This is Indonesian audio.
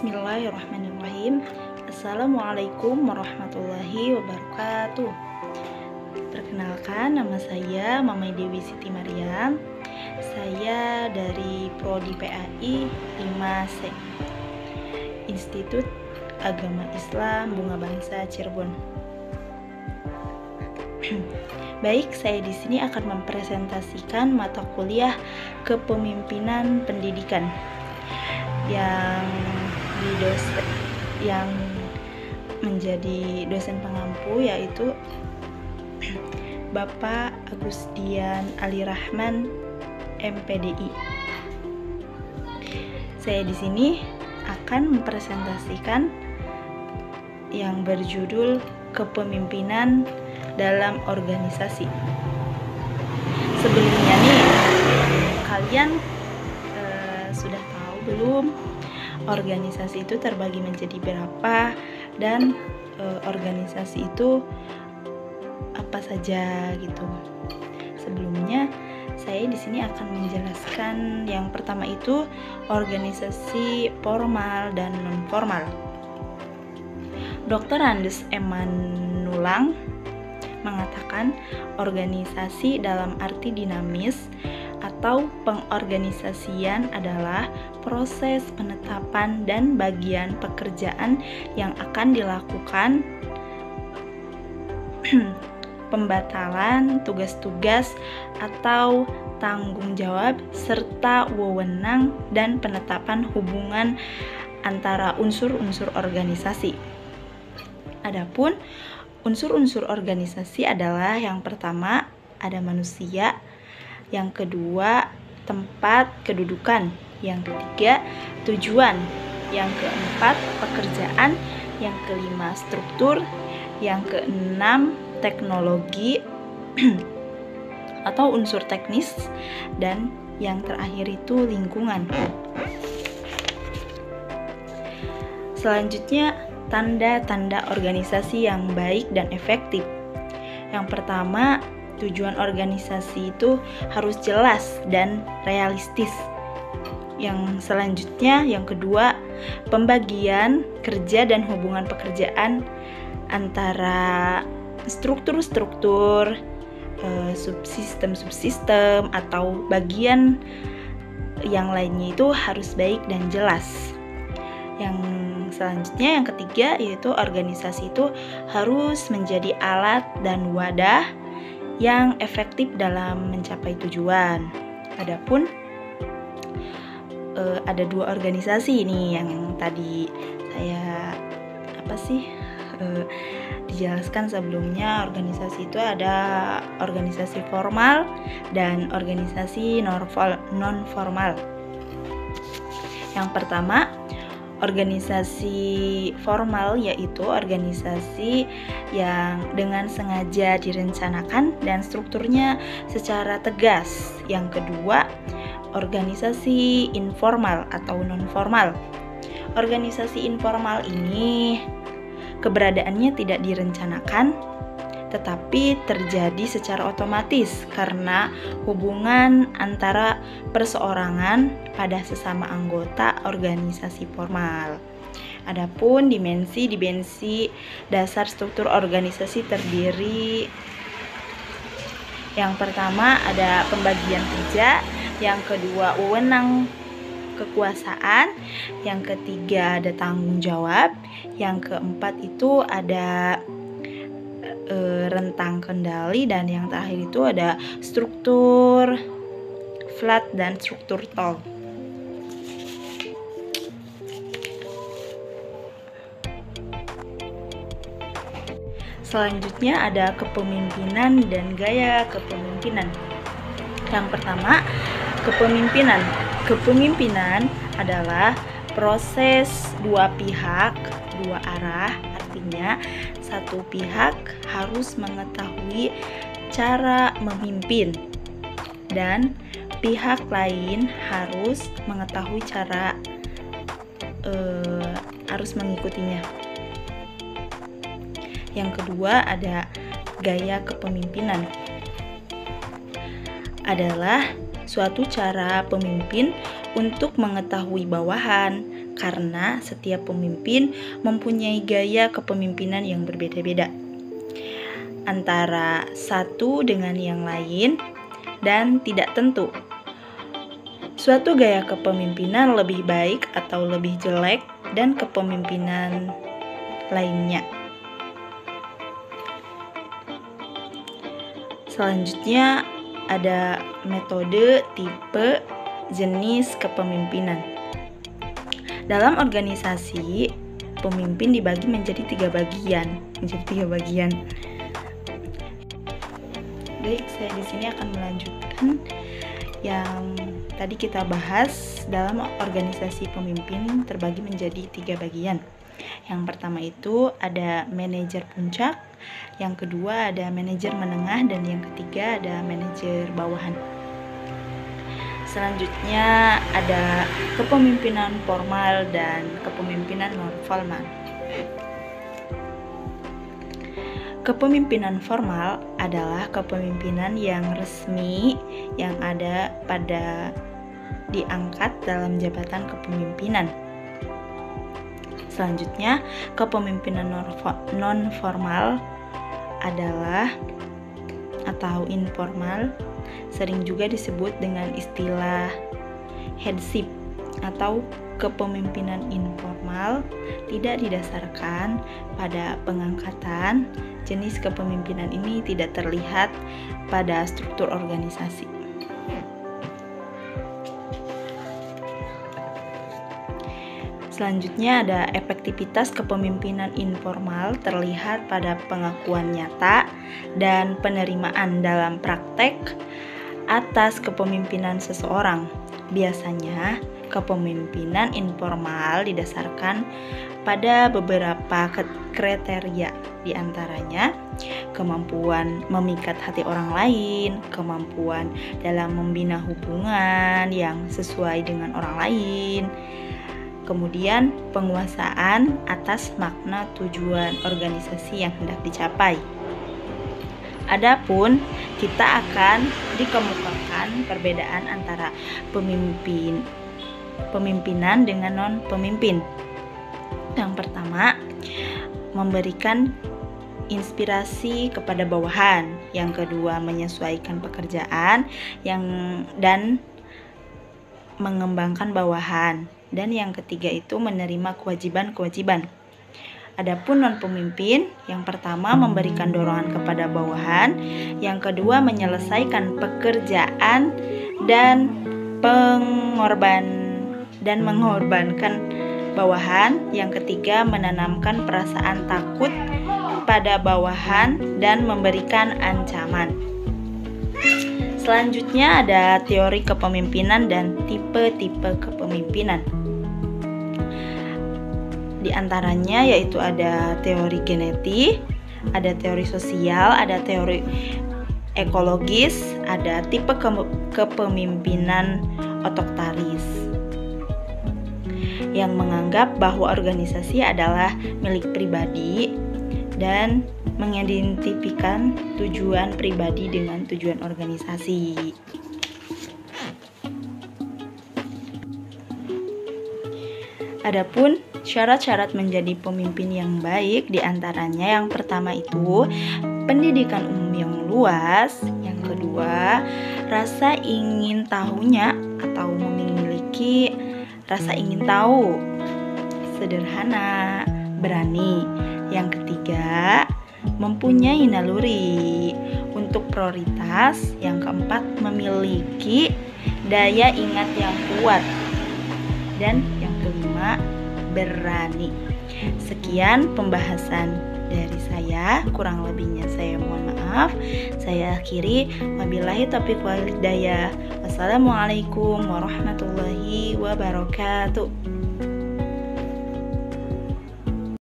Bismillahirrahmanirrahim. Assalamualaikum warahmatullahi wabarakatuh. Perkenalkan, nama saya Mamai Dewi Siti Mariam. Saya dari Prodi PAI 5C, Institut Agama Islam Bunga Bangsa Cirebon. Baik, saya di sini akan mempresentasikan mata kuliah Kepemimpinan Pendidikan yang menjadi dosen pengampu yaitu Bapak Agustian Ali Rahman, MPDI. Saya di sini akan mempresentasikan yang berjudul Kepemimpinan dalam Organisasi. Sebelumnya nih, kalian sudah tahu belum organisasi itu terbagi menjadi berapa dan organisasi itu apa saja gitu. Sebelumnya saya di sini akan menjelaskan yang pertama itu organisasi formal dan non formal. Dr. Andes Emanulang mengatakan organisasi dalam arti dinamis atau pengorganisasian adalah proses penetapan dan bagian pekerjaan yang akan dilakukan, pembatalan tugas-tugas atau tanggung jawab, serta wewenang dan penetapan hubungan antara unsur-unsur organisasi. Adapun unsur-unsur organisasi adalah yang pertama ada manusia, yang kedua tempat kedudukan, yang ketiga tujuan, yang keempat pekerjaan, yang kelima struktur, yang keenam teknologi atau unsur teknis, dan yang terakhir itu lingkungan. Selanjutnya, tanda-tanda organisasi yang baik dan efektif. Yang pertama, tujuan organisasi itu harus jelas dan realistis. Yang selanjutnya, yang kedua, pembagian kerja dan hubungan pekerjaan antara struktur-struktur, subsistem-subsistem atau bagian yang lainnya itu harus baik dan jelas. Yang selanjutnya, yang ketiga, yaitu organisasi itu harus menjadi alat dan wadah yang efektif dalam mencapai tujuan. Adapun ada dua organisasi ini yang tadi saya dijelaskan sebelumnya. Organisasi itu ada organisasi formal dan organisasi non formal. Yang pertama, organisasi formal yaitu organisasi yang dengan sengaja direncanakan dan strukturnya secara tegas. Yang kedua, organisasi informal atau non-formal. Organisasi informal ini keberadaannya tidak direncanakan, tetapi terjadi secara otomatis karena hubungan antara perseorangan pada sesama anggota organisasi formal. Adapun dimensi dasar struktur organisasi terdiri, yang pertama ada pembagian kerja, yang kedua wewenang kekuasaan, yang ketiga ada tanggung jawab, yang keempat itu ada rentang kendali, dan yang terakhir itu ada struktur flat dan struktur tall. Selanjutnya ada kepemimpinan dan gaya kepemimpinan. Yang pertama, kepemimpinan. Kepemimpinan adalah proses dua pihak, dua arah. Artinya, satu pihak harus mengetahui cara memimpin dan pihak lain harus mengetahui cara harus mengikutinya. Yang kedua ada gaya kepemimpinan. Adalah suatu cara pemimpin untuk mengetahui bawahan, karena setiap pemimpin mempunyai gaya kepemimpinan yang berbeda-beda antara satu dengan yang lain dan tidak tentu. Suatu gaya kepemimpinan lebih baik atau lebih jelek dan kepemimpinan lainnya. Selanjutnya ada metode, tipe, jenis kepemimpinan. Dalam organisasi, pemimpin dibagi menjadi tiga bagian. Baik, saya di sini akan melanjutkan yang tadi kita bahas. Dalam organisasi pemimpin terbagi menjadi tiga bagian. Yang pertama itu ada manajer puncak, yang kedua ada manajer menengah, dan yang ketiga ada manajer bawahan. Selanjutnya ada kepemimpinan formal dan kepemimpinan non formal. Kepemimpinan formal adalah kepemimpinan yang resmi yang ada pada diangkat dalam jabatan kepemimpinan. Selanjutnya, kepemimpinan non formal adalah atau informal, sering juga disebut dengan istilah headship atau kepemimpinan informal, tidak didasarkan pada pengangkatan. Jenis kepemimpinan ini tidak terlihat pada struktur organisasi. Selanjutnya ada efektivitas kepemimpinan informal, terlihat pada pengakuan nyata dan penerimaan dalam praktek atas kepemimpinan seseorang. Biasanya kepemimpinan informal didasarkan pada beberapa kriteria, diantaranya kemampuan memikat hati orang lain, kemampuan dalam membina hubungan yang sesuai dengan orang lain, kemudian penguasaan atas makna tujuan organisasi yang hendak dicapai. Adapun kita akan dikemukakan perbedaan antara pemimpinan dengan non-pemimpin. Yang pertama, memberikan inspirasi kepada bawahan. Yang kedua, menyesuaikan pekerjaan dan mengembangkan bawahan. Dan yang ketiga itu menerima kewajiban-kewajiban. Adapun non-pemimpin, yang pertama memberikan dorongan kepada bawahan, yang kedua menyelesaikan pekerjaan dan mengorbankan bawahan, yang ketiga menanamkan perasaan takut pada bawahan dan memberikan ancaman. Selanjutnya ada teori kepemimpinan dan tipe-tipe kepemimpinan. Di antaranya yaitu ada teori genetik, ada teori sosial, ada teori ekologis, ada tipe kepemimpinan otoritaris yang menganggap bahwa organisasi adalah milik pribadi dan mengidentifikasikan tujuan pribadi dengan tujuan organisasi. Adapun syarat-syarat menjadi pemimpin yang baik, diantaranya yang pertama itu pendidikan umum yang luas, yang kedua rasa ingin tahunya atau memiliki rasa ingin tahu, sederhana, berani. Yang ketiga, mempunyai naluri untuk prioritas. Yang keempat, memiliki daya ingat yang kuat. Dan yang kelima, berani. Sekian pembahasan dari saya, kurang lebihnya saya mohon maaf. Saya akhiri, wabillahi taufiq wal hidayah. Wassalamualaikum warahmatullahi wabarakatuh.